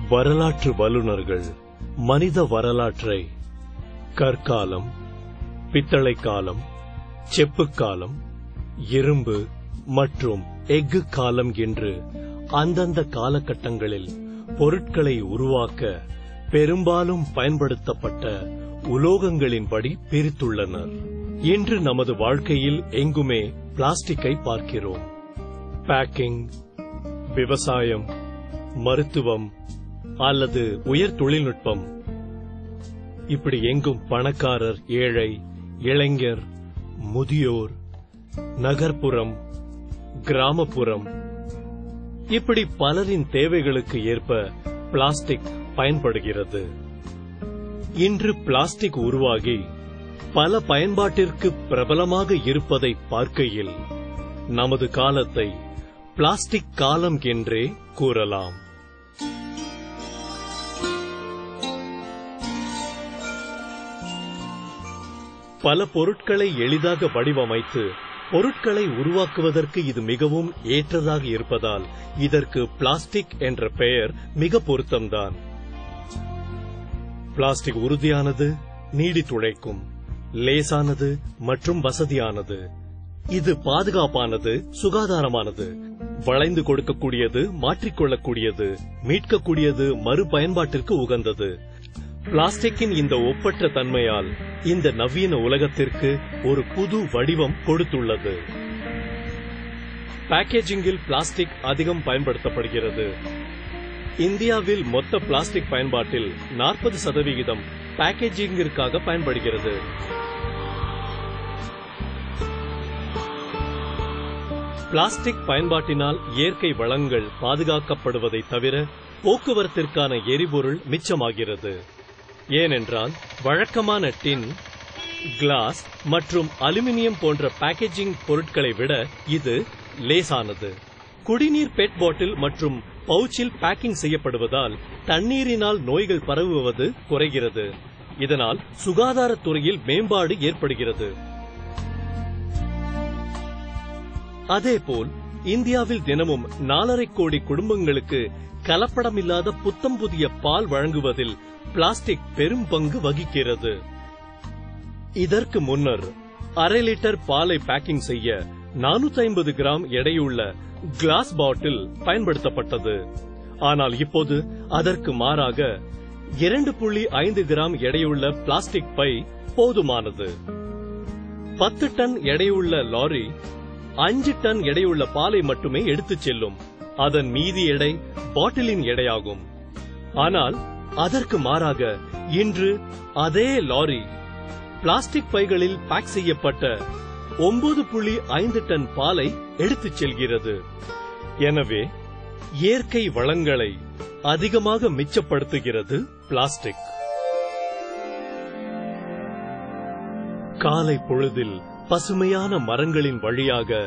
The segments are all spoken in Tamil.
வரலாற்று வல்லுநர்கள் மனித வரலாற்றை கற்காலம், பித்தளை காலம், செப்புக் காலம், இரும்பு மற்றும் எஃகு காலம் என்று அந்தந்த காலகட்டங்களில் பொருட்களை உருவாக்க பெரும்பாலும் பயன்படுத்தப்பட்ட உலோகங்களின்படி பிரித்துள்ளனர். இன்று நமது வாழ்க்கையில் எங்குமே பிளாஸ்டிக்கை பார்க்கிறோம். பேக்கிங், விவசாயம், மருத்துவம் அல்லது உயர் தொழில்நுட்பம், இப்படி எங்கும் பணக்காரர், ஏழை, இளைஞர், முதியோர், நகர்ப்புறம், கிராமப்புறம், இப்படி பலரின் தேவைகளுக்கு ஏற்ப பிளாஸ்டிக் பயன்படுகிறது. இன்று பிளாஸ்டிக் உருவாகி பல பயன்பாட்டிற்கு பிரபலமாக இருப்பதை பார்க்கையில் நமது காலத்தை பிளாஸ்டிக் காலம் என்றே கூறலாம். பல பொருட்களை எளிதாக வடிவமைத்து பொருட்களை உருவாக்குவதற்கு இது மிகவும் ஏற்றதாக இருப்பதால் இதற்கு பிளாஸ்டிக் என்ற பெயர் மிக பொருத்தம்தான். பிளாஸ்டிக் உறுதியானது, நீடித்துழைக்கும், லேசானது மற்றும் வசதியானது. இது பாதுகாப்பானது, சுகாதாரமானது, வளைந்து கொடுக்கக்கூடியது, மாற்றிக்கொள்ளக்கூடியது, மீட்கக்கூடியது, மறுபயன்பாட்டிற்கு உகந்தது. பிளாஸ்டிக்கின் இந்த ஒப்பற்ற தன்மையால் இந்த நவீன உலகத்திற்கு ஒரு புது வடிவம் கொடுத்துள்ளது. பேக்கேஜிங்கில் பிளாஸ்டிக் அதிகம் பயன்படுத்தப்படுகிறது. இந்தியாவில் மொத்த பிளாஸ்டிக் பயன்பாட்டில் 40% பேக்கேஜிங்கிற்காக பயன்படுகிறது. பிளாஸ்டிக் பயன்பாட்டினால் இயற்கை வளங்கள் பாதுகாக்கப்படுவதை தவிர போக்குவரத்திற்கான எரிபொருள் மிச்சமாகிறது. ஏனென்றால் வழக்கமான டின், கிளாஸ் மற்றும் அலுமினியம் போன்ற பேக்கேஜிங் பொருட்களை விட இது லேசானது. குடிநீர் பெட் பாட்டில் மற்றும் பவுச்சில் பேக்கிங் செய்யப்படுவதால் தண்ணீரினால் நோய்கள் பரவுவது குறைகிறது. இதனால் சுகாதாரத்துறையில் மேம்பாடு ஏற்படுகிறது. அதேபோல் இந்தியாவில் தினமும் 4.5 கோடி குடும்பங்களுக்கு கலப்படமில்லாத புத்தம் புதிய பால் வழங்குவதில் பிளாஸ்டிக் பெரும் பங்கு வகிக்கிறது. இதற்கு முன்னர் 1/2 லிட்டர் பாலை பேக்கிங் செய்ய 450 கிராம் எடையுள்ள கிளாஸ் பாட்டில் பயன்படுத்தப்பட்டது. ஆனால் இப்போது அதற்கு மாறாக 2.5 கிராம் எடையுள்ள பிளாஸ்டிக் பை போதுமானது. 10 டன் எடையுள்ள லாரி 5 டன் எடையுள்ள பாலை மட்டுமே எடுத்துச் செல்லும். அதன் மீதி எடை பாட்டிலின் எடையாகும். ஆனால் அதற்கு மாறாக இன்று அதே லாரி பிளாஸ்டிக் பைகளில் பேக் செய்யப்பட்ட 9.5 டன் பாலை எடுத்துச் செல்கிறது. எனவே இயற்கை வளங்களை அதிகமாக மிச்சப்படுத்துகிறது பிளாஸ்டிக். காலை பொழுதில் பசுமையான மரங்களின் வழியாக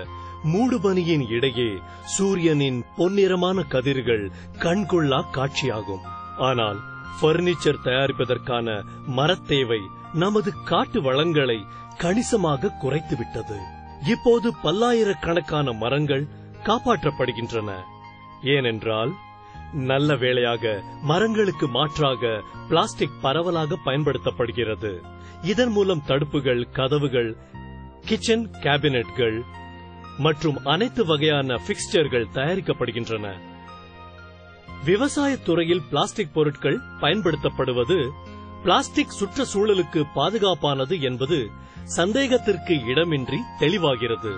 மூடுபனியின் இடையே சூரியனின் பொன்னிறமான கதிர்கள் கண்கொள்ளா காட்சியாகும். ஆனால் பர்னிச்சர் தயாரிப்பதற்கான மரத்தேவை நமது காட்டு வளங்களை கணிசமாக குறைத்துவிட்டது. இப்போது பல்லாயிரக்கணக்கான மரங்கள் காப்பாற்றப்படுகின்றன. ஏனென்றால் நல்ல வேளையாக மரங்களுக்கு மாற்றாக பிளாஸ்டிக் பரவலாக பயன்படுத்தப்படுகிறது. இதன் மூலம் தடுப்புகள், கதவுகள், கிச்சன் கேபினெட்கள் மற்றும் அனைத்து வகையான பிக்ஸ்சர்கள் தயாரிக்கப்படுகின்றன. விவசாயத் துறையில் பிளாஸ்டிக் பொருட்கள் பயன்படுத்தப்படுவது பிளாஸ்டிக் சுற்றுச்சூழலுக்கு பாதுகாப்பானது என்பது சந்தேகத்திற்கு இடமின்றி தெளிவாகிறது.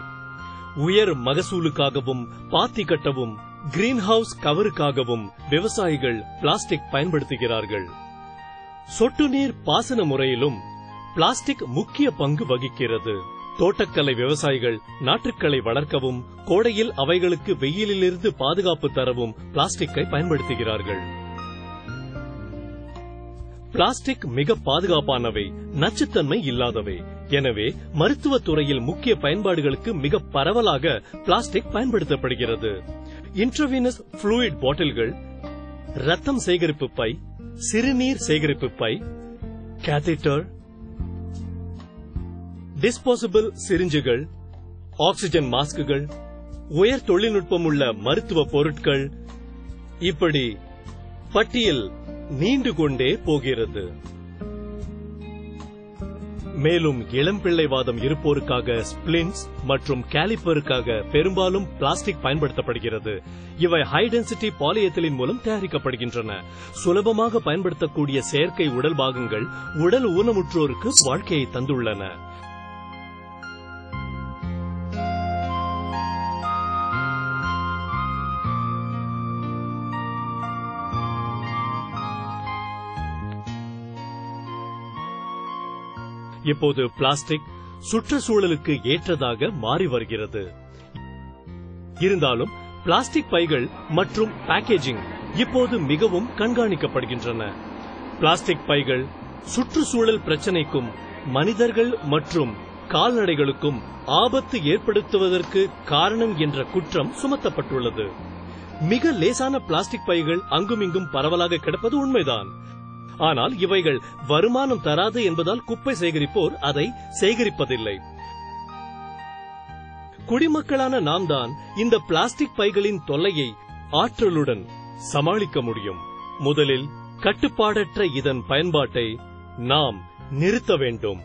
உயர் மகசூலுக்காகவும், பாத்தி கட்டவும், கிரீன் ஹவுஸ் கவருக்காகவும் விவசாயிகள் பிளாஸ்டிக் பயன்படுத்துகிறார்கள். சொட்டு நீர் பாசன முறையிலும் பிளாஸ்டிக் முக்கிய பங்கு வகிக்கிறது. தோட்டக்கலை விவசாயிகள் நாற்றுக்களை வளர்க்கவும், கோடையில் அவைகளுக்கு வெயிலிலிருந்து பாதுகாப்பு தரவும் பிளாஸ்டிக்கை பயன்படுத்துகிறார்கள். பிளாஸ்டிக் மிக பாதுகாப்பானவை, நச்சுத்தன்மை இல்லாதவை. எனவே மருத்துவத் துறையில் முக்கிய பயன்பாடுகளுக்கு மிக பரவலாக பிளாஸ்டிக் பயன்படுத்தப்படுகிறது. இன்ட்ரவீனஸ் ஃப்ளூயிட் பாட்டில்கள், ரத்தம் சேகரிப்பு பை, சிறுநீர் சேகரிப்பு பை, கேத்தீட்டர், டிஸ்போசபிள் சிரிஞ்சுகள், ஆக்சிஜன் மாஸ்குகள், உயர் தொழில்நுட்பம் உள்ள மருத்துவ பொருட்கள், இப்படி பட்டியல் நீண்டு கொண்டே போகிறது. மேலும் இளம்பிள்ளைவாதம் இருப்போருக்காக ஸ்பிளின்ஸ் மற்றும் கேலிப்பருக்காக பெரும்பாலும் பிளாஸ்டிக் பயன்படுத்தப்படுகிறது. இவை ஹை டென்சிட்டி பாலிஎத்திலீன் மூலம் தயாரிக்கப்படுகின்றன. சுலபமாக பயன்படுத்தக்கூடிய செயற்கை உடல் பாகங்கள் உடல் ஊனமுற்றோருக்கு வாழ்க்கையை தந்துள்ளன. இப்போது பிளாஸ்டிக் சுற்றுச்சூழலுக்கு ஏற்றதாக மாறி வருகிறது. இருந்தாலும் பிளாஸ்டிக் பைகள் மற்றும் பேக்கேஜிங் இப்போது மிகவும் கண்காணிக்கப்படுகின்றன. பிளாஸ்டிக் பைகள் சுற்றுச்சூழல் பிரச்சினைக்கும் மனிதர்கள் மற்றும் கால்நடைகளுக்கும் ஆபத்து ஏற்படுத்துவதற்கு காரணம் என்ற குற்றம் சுமத்தப்பட்டுள்ளது. மிக லேசான பிளாஸ்டிக் பைகள் அங்குமிங்கும் பரவலாக கிடப்பது உண்மைதான். ஆனால் இவைகள் வருமானம் தராது என்பதால் குப்பை சேகரிப்போர் அதை சேகரிப்பதில்லை. குடிமக்களான நாம் தான் இந்த பிளாஸ்டிக் பைகளின் தொல்லையை ஆற்றலுடன் சமாளிக்க முடியும். முதலில் கட்டுப்பாடற்ற இதன் பயன்பாட்டை நாம் நிறுத்த வேண்டும்.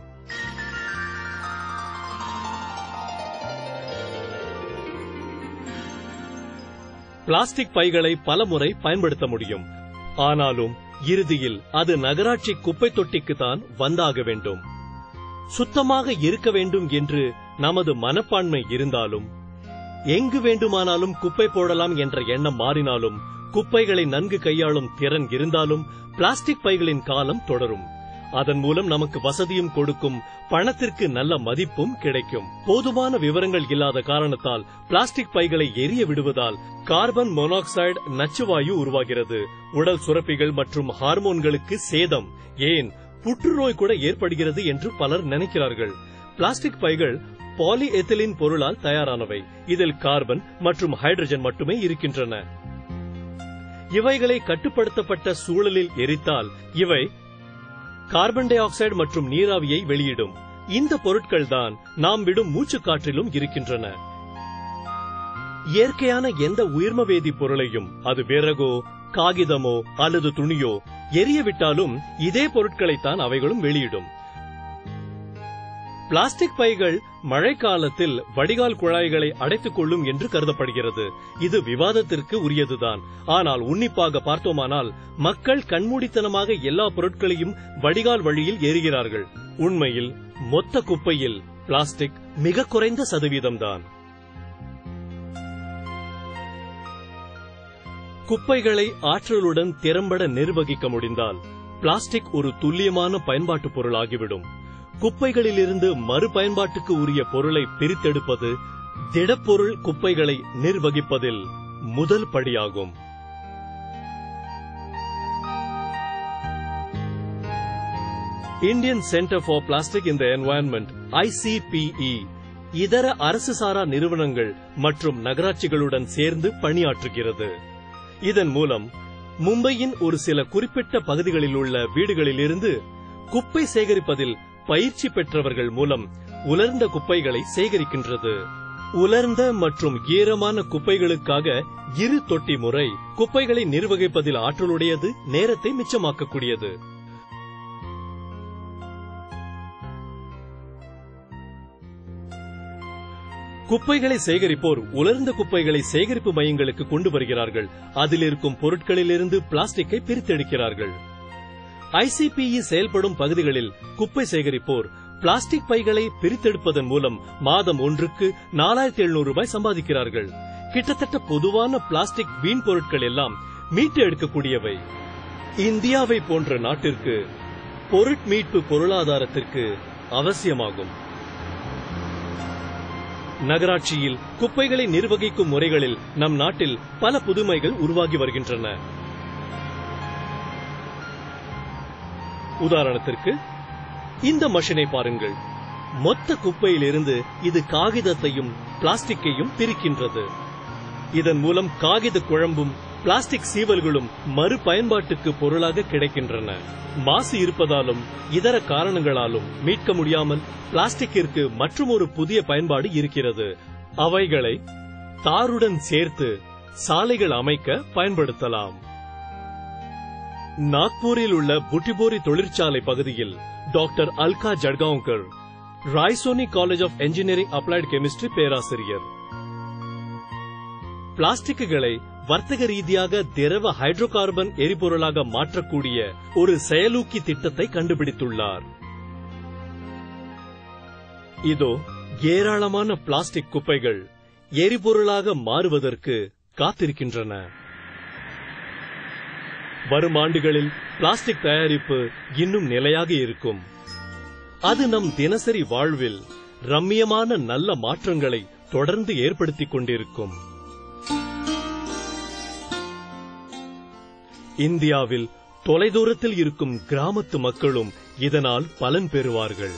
பிளாஸ்டிக் பைகளை பலமுறை பயன்படுத்த முடியும். ஆனாலும் இறுதியில் அது நகராட்சி குப்பை தொட்டிக்கு தான் வந்தாக வேண்டும். சுத்தமாக இருக்க வேண்டும் என்று நமது மனப்பான்மை இருந்தாலும், எங்கு வேண்டுமானாலும் குப்பை போடலாம் என்ற எண்ணம் மாறினாலும், குப்பைகளை நன்கு கையாளும் திறன் இருந்தாலும் பிளாஸ்டிக் பைகளின் காலம் தொடரும். அதன் மூலம் நமக்கு வசதியும் கொடுக்கும், பணத்திற்கு நல்ல மதிப்பும் கிடைக்கும். போதுமான விவரங்கள் இல்லாத காரணத்தால் பிளாஸ்டிக் பைகளை எரிய விடுவதால் கார்பன் மோனாக்சைடு நச்சுவாயு உருவாகிறது. உடல் சுரப்பிகள் மற்றும் ஹார்மோன்களுக்கு சேதம், ஏன் புற்றுநோய் கூட ஏற்படுகிறது என்று பலர் நினைக்கிறார்கள். பிளாஸ்டிக் பைகள் பாலிஎத்திலீன் பொருளால் தயாரானவை. இதில் கார்பன் மற்றும் ஹைட்ரஜன் மட்டுமே இருக்கின்றன. இவைகளை கட்டுப்படுத்தப்பட்ட சூழலில் எரித்தால் இவை கார்பன் டை ஆக்சைடு மற்றும் நீராவியை வெளியிடும். இந்த பொருட்கள் தான் நாம் விடும் மூச்சுக்காற்றிலும் இருக்கின்றன. இயற்கையான எந்த உயிர்மவேதி பொருளையும், அது விறகோ காகிதமோ அல்லது துணியோ, எரியவிட்டாலும் இதே பொருட்களைத்தான் அவைகளும் வெளியிடும். பிளாஸ்டிக் பைகள் மழைக்காலத்தில் வடிகால் குழாய்களை அடைத்துக் கொள்ளும் என்று கருதப்படுகிறது. இது விவாதத்திற்கு உரியதுதான். ஆனால் உன்னிப்பாக பார்த்தோமானால் மக்கள் கண்மூடித்தனமாக எல்லா பொருட்களையும் வடிகால் வழியில் எரிகிறார்கள். உண்மையில் மொத்த குப்பையில் பிளாஸ்டிக் மிக குறைந்த சதவீதம்தான். குப்பைகளை ஆற்றலுடன் திறம்பட நிர்வகிக்க முடிந்தால் பிளாஸ்டிக் ஒரு துல்லியமான பயன்பாட்டு பொருள் ஆகிவிடும். குப்பைகளிலிருந்து மறுபயன்பாட்டுக்கு உரிய பொருளை பிரித்தெடுப்பது திடப்பொருள் குப்பைகளை நிர்வகிப்பதில் முதல் படியாகும். Indian Centre for Plastic in the Environment ICPE இதர அரசு சாரா நிறுவனங்கள் மற்றும் நகராட்சிகளுடன் சேர்ந்து பணியாற்றுகிறது. இதன் மூலம் மும்பையின் ஒரு சில குறிப்பிட்ட பகுதிகளில் உள்ள வீடுகளிலிருந்து குப்பை சேகரிப்பதில் பயிற்சி பெற்றவர்கள் மூலம் உலர்ந்த குப்பைகளை சேகரிக்கின்றது. உலர்ந்த மற்றும் ஈரமான குப்பைகளுக்காக 2 தொட்டி முறை குப்பைகளை நிர்வகிப்பதில் ஆற்றலுடையது, நேரத்தை மிச்சமாக்கக்கூடியது. குப்பைகளை சேகரிப்போர் உலர்ந்த குப்பைகளை சேகரிப்பு மையங்களுக்கு கொண்டு வருகிறார்கள். அதில் இருக்கும் பொருட்களிலிருந்து பிளாஸ்டிக்கை பிரித்தெடுக்கிறார்கள். ICPE செயல்படும் பகுதிகளில் குப்பை சேகரிப்போர் பிளாஸ்டிக் பைகளை பிரித்தெடுப்பதன் மூலம் மாதம் ஒன்றுக்கு 4700 ரூபாய் சம்பாதிக்கிறார்கள். கிட்டத்தட்ட பொதுவான பிளாஸ்டிக் வீண் பொருட்கள் எல்லாம் மீட்டு எடுக்கக்கூடியவை. இந்தியாவை போன்ற நாட்டிற்கு பொருட்மீட்பு பொருளாதாரத்திற்கு அவசியமாகும். நகராட்சியில் குப்பைகளை நிர்வகிக்கும் முறைகளில் நம் நாட்டில் பல புதுமைகள் உருவாகி வருகின்றன. உதாரணத்திற்கு இந்த மஷினை பாருங்கள். மொத்த குப்பையிலிருந்து இது காகிதத்தையும் பிளாஸ்டிக்கையும் பிரிக்கின்றது. இதன் மூலம் காகித குழம்பும் பிளாஸ்டிக் சீவல்களும் மறுபயன்பாட்டுக்கு பொருளாக கிடைக்கின்றன. மாசு இருப்பதாலும் இதர காரணங்களாலும் மீட்க முடியாமல் பிளாஸ்டிக்கிற்கு மற்றுமொரு புதிய பயன்பாடு இருக்கிறது. அவைகளை தாருடன் சேர்த்து சாலைகள் அமைக்க பயன்படுத்தலாம். நாக்பூரில் உள்ள புட்டிபோரி தொழிற்சாலை பகுதியில் doctor Alka Zadgaonkar, Raisoni college of engineering applied chemistry பேராசிரியர். பிளாஸ்டிக்குகளை வர்த்தக ரீதியாக திரவ ஹைட்ரோ கார்பன் எரிபொருளாக மாற்றக்கூடிய ஒரு செயலூக்கி திட்டத்தை கண்டுபிடித்துள்ளார். இதோ ஏராளமான பிளாஸ்டிக் குப்பைகள் எரிபொருளாக மாறுவதற்கு காத்திருக்கின்றன. வரும் ஆண்டுகளில் பிளாஸ்டிக் தயாரிப்பு இன்னும் நிலையாக இருக்கும். அது நம் தினசரி வாழ்வில் ரம்மியமான நல்ல மாற்றங்களை தொடர்ந்து ஏற்படுத்திக் கொண்டிருக்கும். இந்தியாவில் தொலைதூரத்தில் இருக்கும் கிராமத்து மக்களும் இதனால் பலன் பெறுவார்கள்.